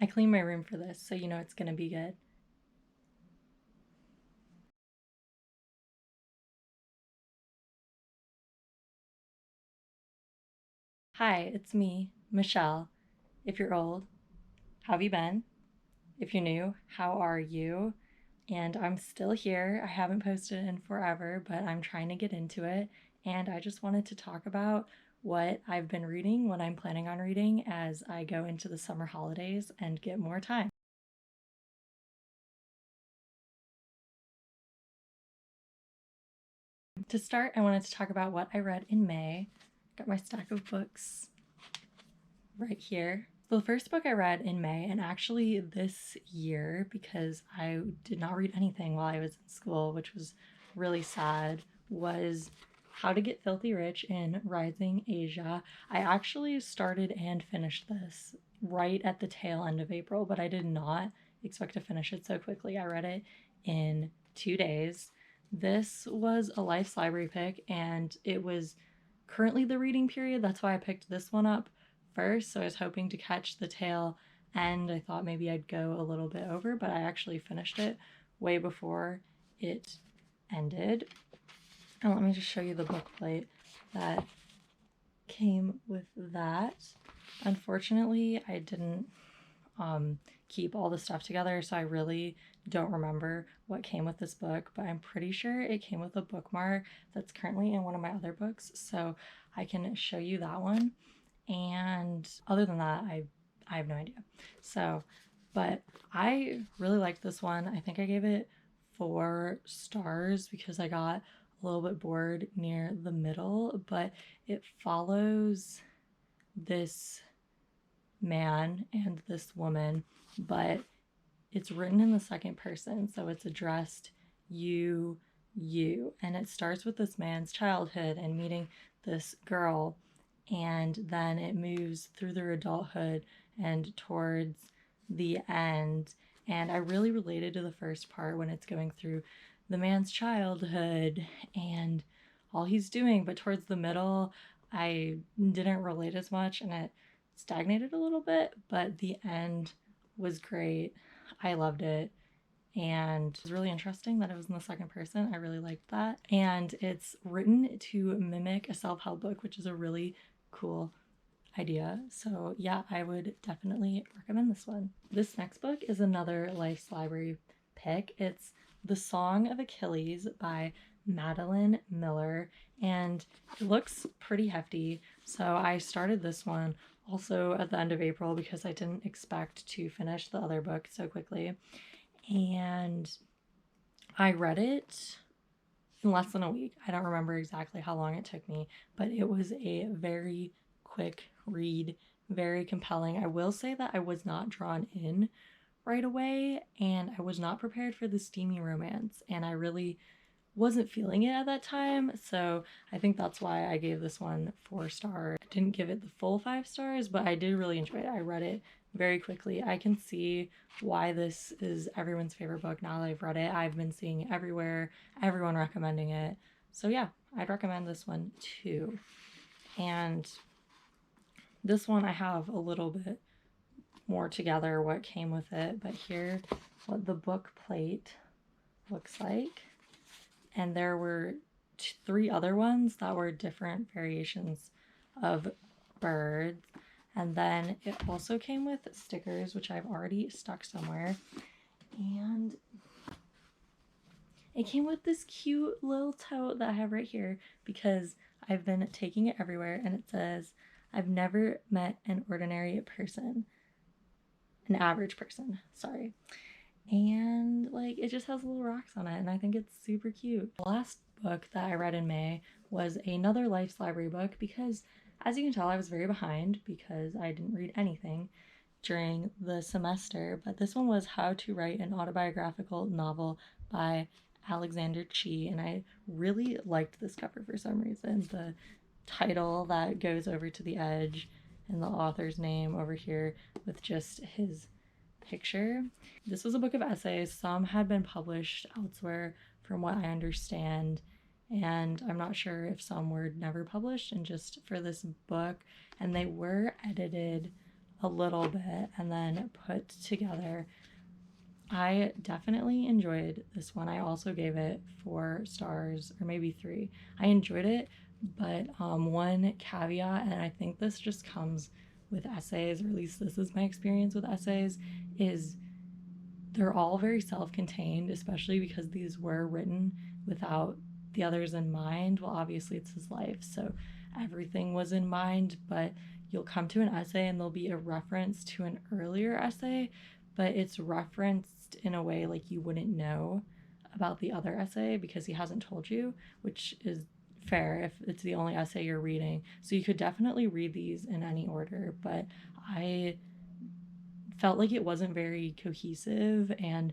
I cleaned my room for this, so you know it's gonna be good. Hi, it's me, Michelle. If you're old, how have you been? If you're new, how are you? And I'm still here. I haven't posted in forever, but I'm trying to get into it. And I just wanted to talk about what I've been reading, what I'm planning on reading as I go into the summer holidays and get more time. To start, I wanted to talk about what I read in May. Got my stack of books right here. The first book I read in May, and actually this year, because I did not read anything while I was in school, which was really sad, was How to Get Filthy Rich in Rising Asia. I actually started and finished this right at the tail end of April, but I did not expect to finish it so quickly. I read it in 2 days. This was a Life's Library pick, and it was currently the reading period. That's why I picked this one up first. So I was hoping to catch the tail end. I thought maybe I'd go a little bit over, but I actually finished it way before it ended. And let me just show you the book plate that came with that. Unfortunately, I didn't keep all the stuff together, so I really don't remember what came with this book, but I'm pretty sure it came with a bookmark that's currently in one of my other books, so I can show you that one. And other than that, I have no idea. So, but I really liked this one. I think I gave it 4 stars because I got a little bit bored near the middle, but it follows this man and this woman, but it's written in the second person, so it's addressed you, and it starts with this man's childhood and meeting this girl, and then it moves through their adulthood and towards the end. And I really related to the first part when it's going through the man's childhood and all he's doing, but towards the middle, I didn't relate as much and it stagnated a little bit, but the end was great. I loved it. And it was really interesting that it was in the second person. I really liked that. And it's written to mimic a self help book, which is a really cool idea. So, yeah, I would definitely recommend this one. This next book is another Life's Library pick. It's The Song of Achilles by Madeline Miller, and it looks pretty hefty. So, I started this one also at the end of April because I didn't expect to finish the other book so quickly. And I read it in less than a week. I don't remember exactly how long it took me, but it was a very quick read, very compelling. I will say that I was not drawn in right away and I was not prepared for the steamy romance, and I really wasn't feeling it at that time. So I think that's why I gave this one 4 stars. I didn't give it the full 5 stars, but I did really enjoy it. I read it very quickly. I can see why this is everyone's favorite book now that I've read it. I've been seeing it everywhere, everyone recommending it. So yeah, I'd recommend this one too. And this one I have a little bit more together what came with it, but here what the book plate looks like. And there were 3 other ones that were different variations of birds. And then it also came with stickers, which I've already stuck somewhere. And it came with this cute little tote that I have right here because I've been taking it everywhere. And it says, I've never met an ordinary person. An average person, sorry. And like it just has little rocks on it and I think it's super cute. The last book that I read in May was another Life's Library book because, as you can tell, I was very behind because I didn't read anything during the semester, but this one was How to Write an Autobiographical Novel by Alexander Chee, and I really liked this cover for some reason. The title that goes over to the edge and the author's name over here with just his picture. This was a book of essays. Some had been published elsewhere from what I understand, and I'm not sure if some were never published and just for this book, and they were edited a little bit and then put together. I definitely enjoyed this one. I also gave it 4 stars or maybe 3. I enjoyed it, but one caveat, and I think this just comes with essays, or at least this is my experience with essays, is they're all very self-contained, especially because these were written without the others in mind. Well, obviously it's his life, so everything was in mind, but you'll come to an essay and there'll be a reference to an earlier essay, but it's referenced in a way like you wouldn't know about the other essay because he hasn't told you, which is fair if it's the only essay you're reading. So you could definitely read these in any order, but I felt like it wasn't very cohesive and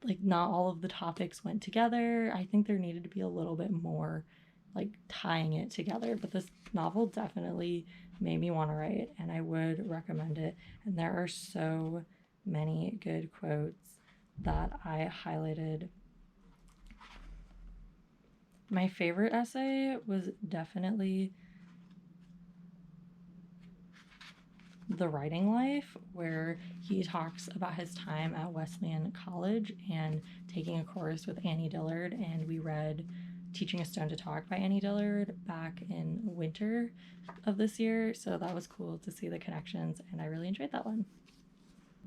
like not all of the topics went together. I think there needed to be a little bit more like tying it together, but this novel definitely made me want to write and I would recommend it. And there are so many good quotes that I highlighted. My favorite essay was definitely The Writing Life, where he talks about his time at Wesleyan College and taking a course with Annie Dillard, and we read Teaching a Stone to Talk by Annie Dillard back in winter of this year, so that was cool to see the connections, and I really enjoyed that one.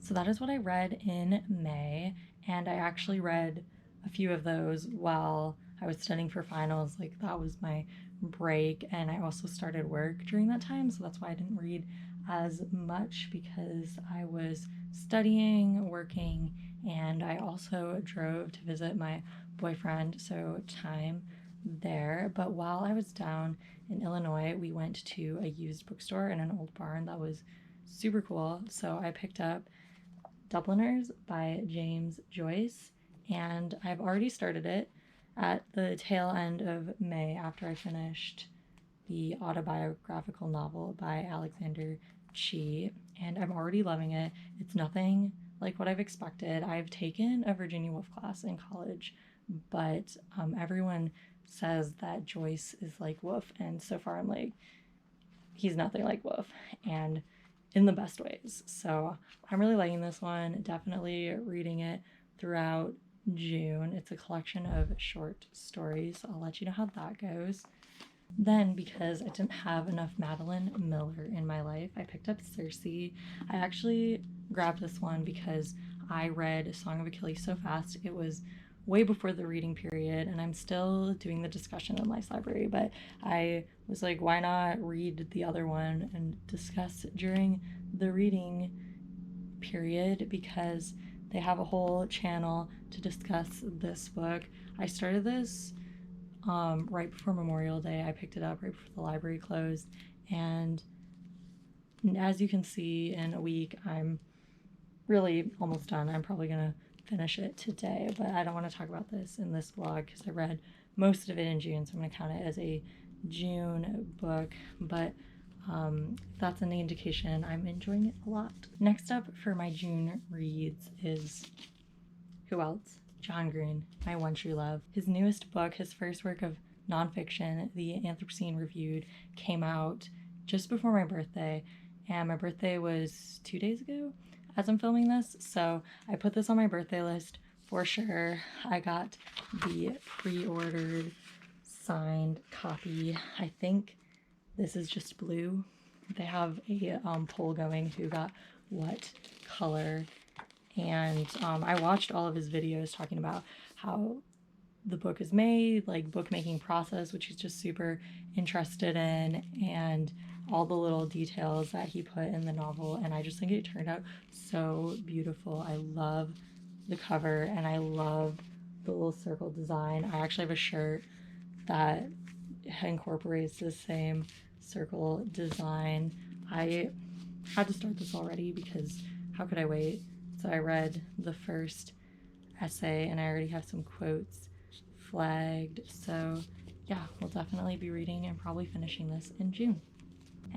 So that is what I read in May, and I actually read a few of those while I was studying for finals. Like, that was my break, and I also started work during that time, so that's why I didn't read as much because I was studying, working, and I also drove to visit my boyfriend, so time there. But while I was down in Illinois, we went to a used bookstore in an old barn that was super cool. So I picked up Dubliners by James Joyce, and I've already started it at the tail end of May after I finished the autobiographical novel by Alexander Chee, and I'm already loving it. It's nothing like what I've expected. I've taken a Virginia Woolf class in college, but everyone says that Joyce is like Woolf, and so far I'm like, he's nothing like Woolf, and in the best ways. So I'm really liking this one. Definitely reading it throughout June. It's a collection of short stories, so I'll let you know how that goes. Then, because I didn't have enough Madeline Miller in my life, I picked up Circe. I actually grabbed this one because I read Song of Achilles so fast. It was way before the reading period, and I'm still doing the discussion in Life's Library, but I was like, why not read the other one and discuss during the reading period, because they have a whole channel to discuss this book. I started this right before Memorial Day. I picked it up right before the library closed, and as you can see, in a week I'm really almost done. I'm probably gonna finish it today, but I don't want to talk about this in this vlog because I read most of it in June, so I'm gonna count it as a June book, but if that's any indication, I'm enjoying it a lot. Next up for my June reads is, who else? John Green, my one true love. His newest book, his first work of nonfiction, The Anthropocene Reviewed, came out just before my birthday, and my birthday was 2 days ago as I'm filming this, so I put this on my birthday list for sure. I got the pre-ordered signed copy. I think this is just blue. They have a poll going, who got what color, and I watched all of his videos talking about how the book is made, like bookmaking process, which he's just super interested in, and all the little details that he put in the novel, and I just think it turned out so beautiful. I love the cover and I love the little circle design. I actually have a shirt that incorporates the same circle design. I had to start this already because how could I wait? So I read the first essay and I already have some quotes flagged. So yeah, we'll definitely be reading and probably finishing this in June.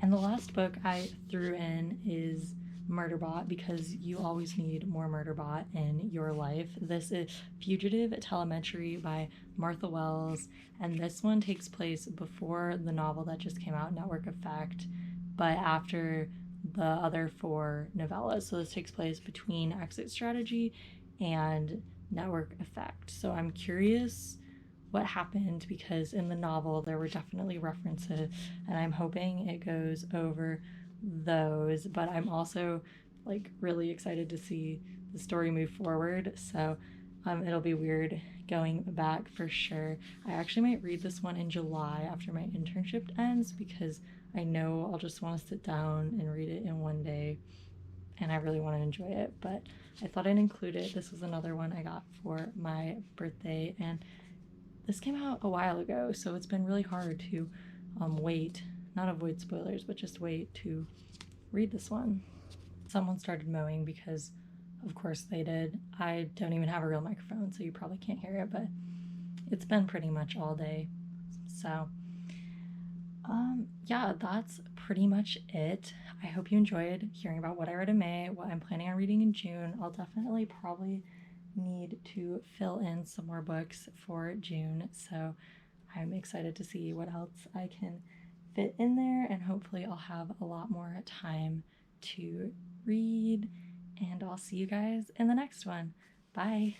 And the last book I threw in is Murderbot, because you always need more Murderbot in your life. This is Fugitive Telemetry by Martha Wells, and this one takes place before the novel that just came out, Network Effect, but after the other 4 novellas. So this takes place between Exit Strategy and Network Effect. So I'm curious what happened, because in the novel there were definitely references, and I'm hoping it goes over those, but I'm also like really excited to see the story move forward. So it'll be weird going back for sure. I actually might read this one in July after my internship ends, because I know I'll just want to sit down and read it in one day, and I really want to enjoy it. But I thought I'd include it. This was another one I got for my birthday, and this came out a while ago, so it's been really hard to wait, not avoid spoilers, but just wait to read this one. Someone started mowing, because of course they did. I don't even have a real microphone, so you probably can't hear it, but it's been pretty much all day. So yeah, that's pretty much it. I hope you enjoyed hearing about what I read in May, what I'm planning on reading in June. I'll definitely probably need to fill in some more books for June, so I'm excited to see what else I can fit in there, and hopefully I'll have a lot more time to read, and I'll see you guys in the next one. Bye.